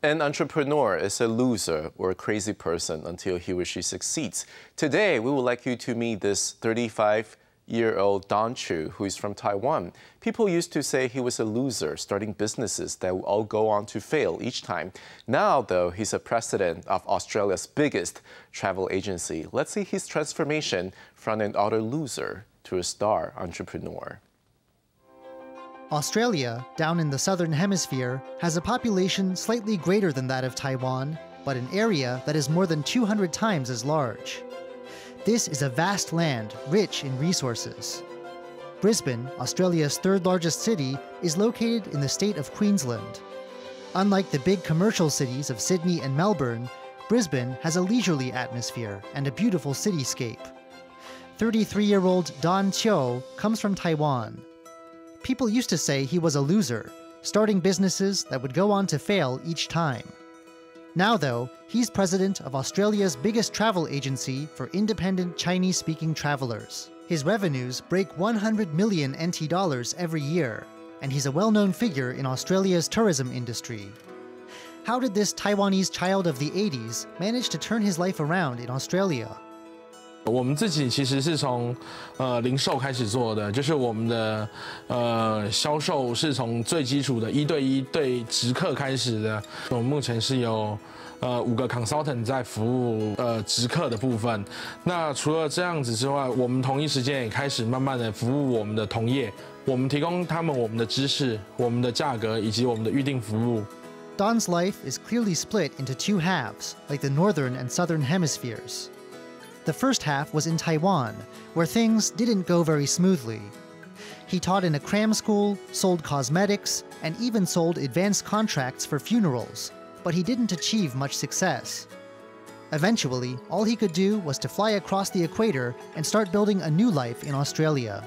An entrepreneur is a loser or a crazy person until he or she succeeds. Today, we would like you to meet this 35-year-old Don Chiu, who is from Taiwan. People used to say he was a loser, starting businesses that will all go on to fail each time. Now, though, he's a president of Australia's biggest travel agency. Let's see his transformation from an utter loser to a star entrepreneur. Australia, down in the southern hemisphere, has a population slightly greater than that of Taiwan, but an area that is more than 200 times as large. This is a vast land, rich in resources. Brisbane, Australia's third largest city, is located in the state of Queensland. Unlike the big commercial cities of Sydney and Melbourne, Brisbane has a leisurely atmosphere and a beautiful cityscape. 33-year-old Don Chiu comes from Taiwan. People used to say he was a loser, starting businesses that would go on to fail each time. Now, though, he's president of Australia's biggest travel agency for independent Chinese-speaking travelers. His revenues break 100 million NT dollars every year, and he's a well-known figure in Australia's tourism industry. How did this Taiwanese child of the 80s manage to turn his life around in Australia? 我们自己其实是从零售开始做的，就是我们的销售是从最基础的1对1对直客开始的。我们目前是有5个 consultant 在服务直客的部分。那除了这样子之外，我们同一时间也开始慢慢的服务我们的同业，我们提供他们我们的知识、我们的价格以及我们的预订服务。Don's life is clearly split into two halves, like the northern and southern hemispheres. The first half was in Taiwan, where things didn't go very smoothly. He taught in a cram school, sold cosmetics, and even sold advanced contracts for funerals, but he didn't achieve much success. Eventually, all he could do was to fly across the equator and start building a new life in Australia.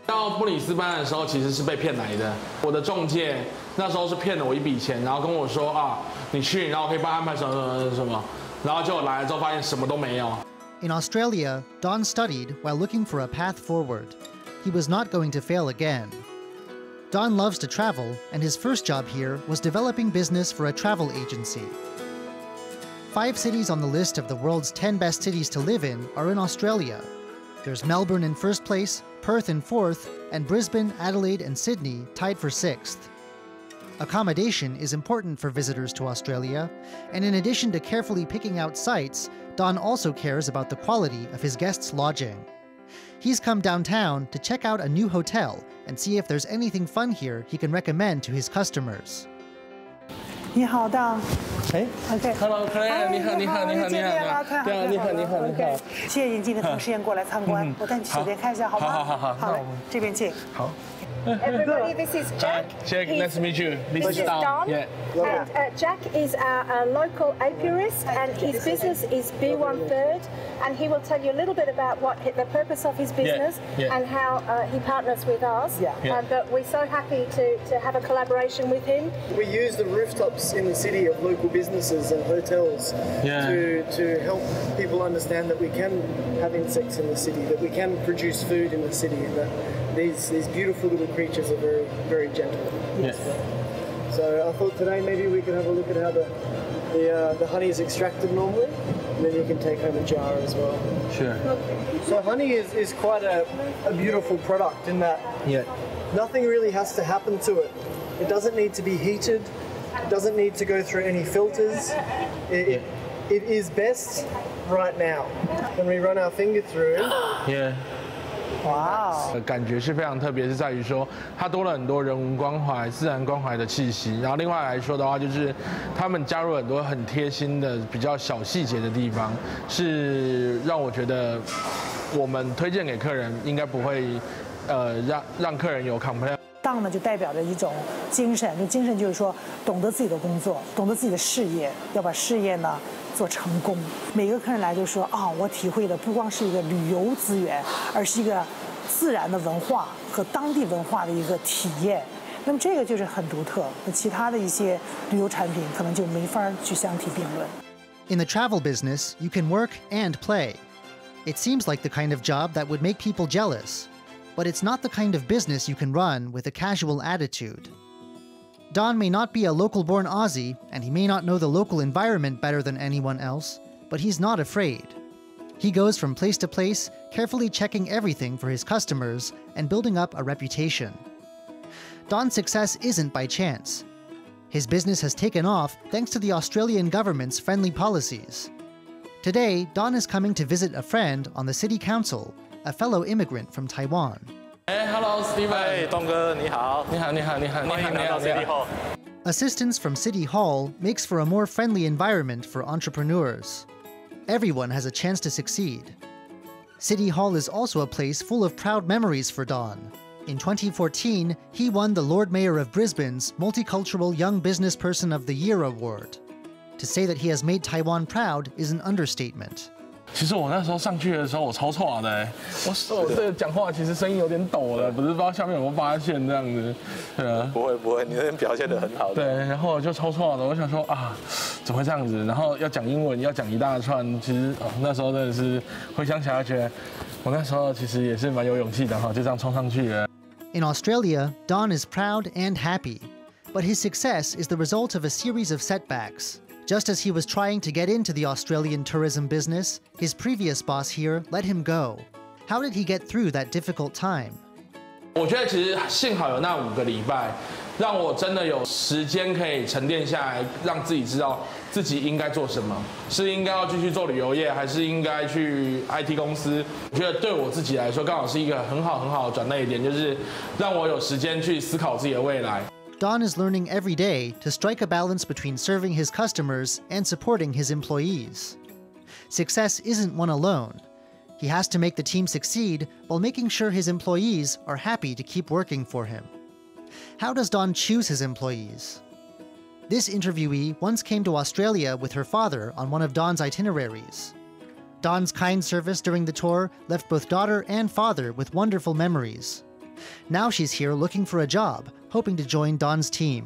到布里斯班的时候，其实是被骗来的。我的中介那时候是骗了我一笔钱，然后跟我说啊，你去，然后我可以帮安排什么什么，然后结果来了之后发现什么都没有。 In Australia, Don studied while looking for a path forward. He was not going to fail again. Don loves to travel, and his first job here was developing business for a travel agency. 5 cities on the list of the world's 10 best cities to live in are in Australia. There's Melbourne in first place, Perth in 4th, and Brisbane, Adelaide, and Sydney tied for 6th. Accommodation is important for visitors to Australia, and in addition to carefully picking out sites, Don also cares about the quality of his guests' lodging. He's come downtown to check out a new hotel and see if there's anything fun here he can recommend to his customers. 你好，大。哎 ，OK。Hello， 你好，你好，你好，你好，对啊，你好，你好，你好。谢谢您今天同时间过来参观，我带你去手边看一下，好吗？好，好，这边请。好。 Everybody, this is Jack. Jack, nice to meet you. This is Don. Yeah. And Jack is our local apiarist, and his business is B1 Third, and he will tell you a little bit about what the purpose of his business and how he partners with us. But we're so happy to have a collaboration with him. We use the rooftops in the city of local businesses and hotels to help people understand that we can have insects in the city, that we can produce food in the city, and that these beautiful little creatures are very, very gentle. Yes. So I thought today maybe we could have a look at how the honey is extracted normally, and then you can take home a jar as well. Sure. So honey is quite a beautiful product in that nothing really has to happen to it. It doesn't need to be heated. It doesn't need to go through any filters. It is best right now. When we run our finger through. Yeah. 哇，感觉是非常特别，是在于说它多了很多人文关怀、自然关怀的气息。然后另外来说的话，就是他们加入很多很贴心的、比较小细节的地方，是让我觉得我们推荐给客人应该不会让客人有 complaint。 Don 呢就代表着一种精神，这精神就是说懂得自己的工作，懂得自己的事业，要把事业呢做成功。每个客人来就说啊，我体会的不光是一个旅游资源，而是一个自然的文化和当地文化的一个体验。那么这个就是很独特，那其他的一些旅游产品可能就没法去相提并论。In the travel business, you can work and play. It seems like the kind of job that would make people jealous. But it's not the kind of business you can run with a casual attitude. Don may not be a local-born Aussie, and he may not know the local environment better than anyone else, but he's not afraid. He goes from place to place, carefully checking everything for his customers and building up a reputation. Don's success isn't by chance. His business has taken off thanks to the Australian government's friendly policies. Today, Don is coming to visit a friend on the city council, a fellow immigrant from Taiwan. Hello, Steven. 哎，东哥你好，你好，你好，你好，欢迎来到 City Hall。 Assistance from City Hall makes for a more friendly environment for entrepreneurs. Everyone has a chance to succeed. City Hall is also a place full of proud memories for Don. In 2014, he won the Lord Mayor of Brisbane's Multicultural Young Business Person of the Year award. To say that he has made Taiwan proud is an understatement. 其实我那时候上去的时候，我超错的，我这个讲话其实声音有点抖了，不知道下面有没有发现这样子，对啊。不会，你那边表现得很好。对，然后我就超错的，我想说啊，怎么会这样子？然后要讲英文，要讲一大串，其实那时候真的是回想起来，觉得我那时候其实也是蛮有勇气的哈，就这样冲上去了。In Australia, Don is proud and happy, but his success is the result of a series of setbacks. Just as he was trying to get into the Australian tourism business, his previous boss here let him go. How did he get through that difficult time? 我觉得其实幸好有那5个礼拜，让我真的有时间可以沉淀下来，让自己知道自己应该做什么，是应该要继续做旅游业，还是应该去 IT 公司？我觉得对我自己来说，刚好是一个很好的转捩点，就是让我有时间去思考自己的未来。Don is learning every day to strike a balance between serving his customers and supporting his employees. Success isn't won alone. He has to make the team succeed while making sure his employees are happy to keep working for him. How does Don choose his employees? This interviewee once came to Australia with her father on one of Don's itineraries. Don's kind service during the tour left both daughter and father with wonderful memories. Now she's here looking for a job, hoping to join Don's team.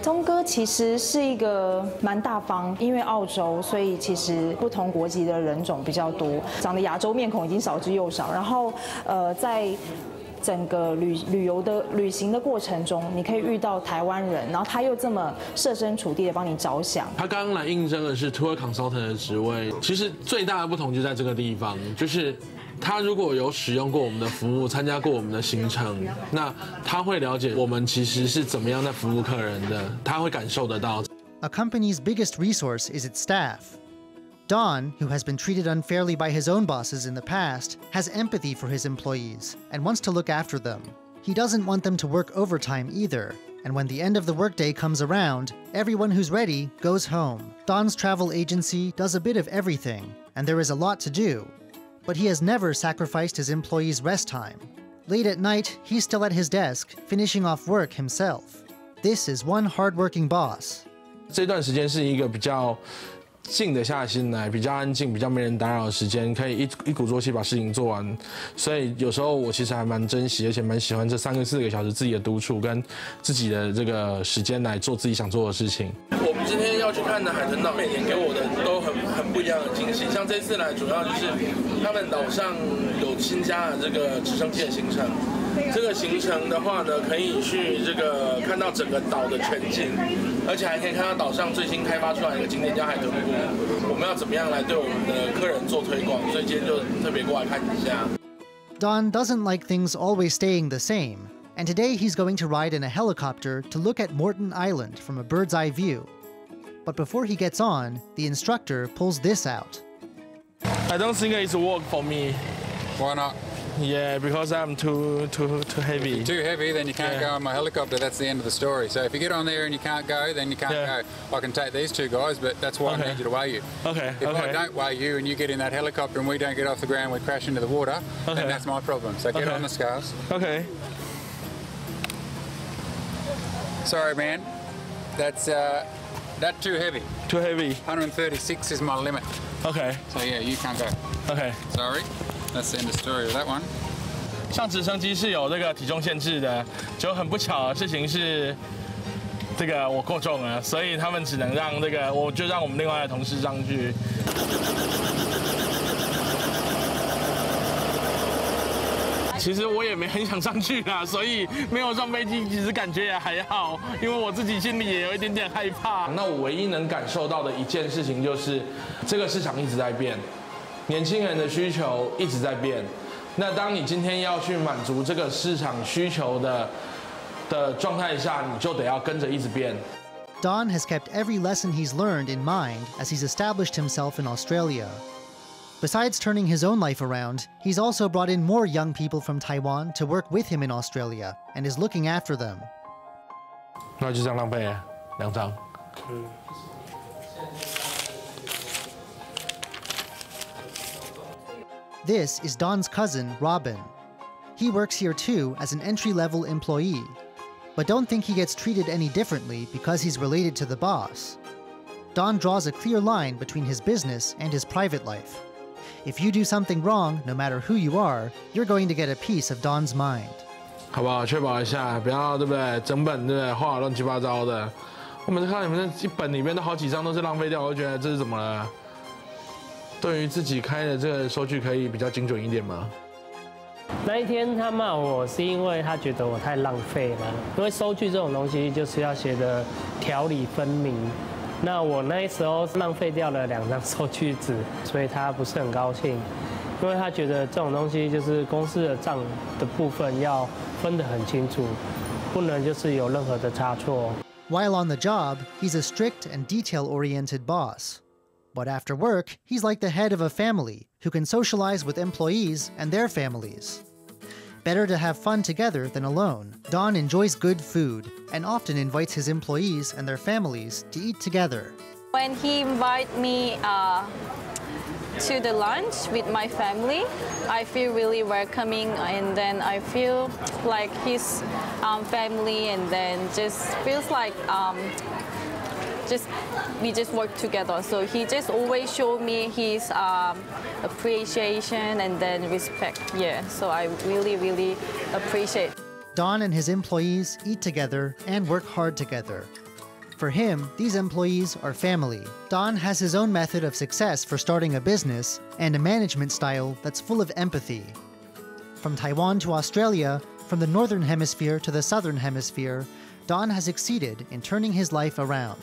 东哥其实是一个蛮大方，因为澳洲，所以其实不同国籍的人种比较多，长得亚洲面孔已经少之又少。然后在整个旅行的过程中，你可以遇到台湾人，然后他又这么设身处地的帮你着想。他刚刚来应征的是 Tour Consultant 的职位，其实最大的不同就在这个地方，就是他如果有使用过我们的服务，参加过我们的行程，那他会了解我们其实是怎么样在服务客人的，他会感受得到。A company's biggest resource is its staff. Don, who has been treated unfairly by his own bosses in the past, has empathy for his employees and wants to look after them. He doesn't want them to work overtime either, and when the end of the workday comes around, everyone who's ready goes home. Don's travel agency does a bit of everything, and there is a lot to do. But he has never sacrificed his employees' rest time. Late at night, he's still at his desk, finishing off work himself. This is one hard-working boss. 这段时间是一个比较静得下心来，比较安静，比较没人打扰的时间，可以一鼓作气把事情做完。所以有时候我其实还蛮珍惜，而且蛮喜欢这3个4个小时自己的独处跟自己的这个时间来做自己想做的事情。我们今天要去看的海豚岛，每年给我的都很不一样的惊喜。像这次来，主要就是他们岛上有新加的这个直升机的行程。这个行程的话呢，可以去这个看到整个岛的全景，而且还可以看到岛上最新开发出来的一个景点叫海豚湖。我们要怎么样来对我们的客人做推广？所以今天就特别过来看一下。Don doesn't like things always staying the same, and today he's going to ride in a helicopter to look at Morton Island from a bird's eye view. But before he gets on, the instructor pulls this out. I don't think it's work for me. Why not? Yeah, because I'm too heavy. If you're too heavy, then you can't go on my helicopter. That's the end of the story. So if you get on there and you can't go, then you can't go. I can take these 2 guys, but that's why I need you to weigh you. Okay. If I don't weigh you and you get in that helicopter and we don't get off the ground, we crash into the water, then that's my problem. So get on the scales. Okay. Sorry, man. That's too heavy. Too heavy. 136 is my limit. Okay. So yeah, you can't go. Okay. Sorry. That's the end of the story with that one. 像直升机是有这个体重限制的，就很不巧的事情是，这个我过重了，所以他们只能让这个，我就让我们另外的同事上去。其实我也没很想上去啦，所以没有上飞机，其实感觉也还好，因为我自己心里也有一点点害怕。那我唯一能感受到的一件事情就是，这个市场一直在变，年轻人的需求一直在变。那当你今天要去满足这个市场需求的状态下，你就得要跟着一直变。Don has kept every lesson he's learned in mind as he's established himself in Australia. Besides turning his own life around, he's also brought in more young people from Taiwan to work with him in Australia and is looking after them. 那就这样浪费2张。This is Don's cousin, Robin. He works here too as an entry-level employee. But don't think he gets treated any differently because he's related to the boss. Don draws a clear line between his business and his private life. If you do something wrong, no matter who you are, you're going to get a piece of Don's mind. 好不好？确保一下，不要对不对？整本对不对？画乱七八糟的。我每次看到你们这一本里面都好几张都是浪费掉，我就觉得这是怎么了？对于自己开的这个收据可以比较精准一点吗？那一天他骂我是因为他觉得我太浪费了，因为收据这种东西就是要写的条理分明。那我那时候浪费掉了2张收据纸，所以他不是很高兴，因为他觉得这种东西就是公司的账的部分要分得很清楚，不能就是有任何的差错。While on the job, he's a strict and detail-oriented boss. But after work, he's like the head of a family who can socialize with employees and their families. Better to have fun together than alone. Don enjoys good food and often invites his employees and their families to eat together. When he invited me to the lunch with my family, I feel really welcoming, and then I feel like his family, and then just feels like we just work together. So he just always showed me his appreciation and then respect. Yeah, so I really appreciate. Don and his employees eat together and work hard together. For him, these employees are family. Don has his own method of success for starting a business and a management style that's full of empathy. From Taiwan to Australia, from the Northern Hemisphere to the Southern Hemisphere, Don has succeeded in turning his life around.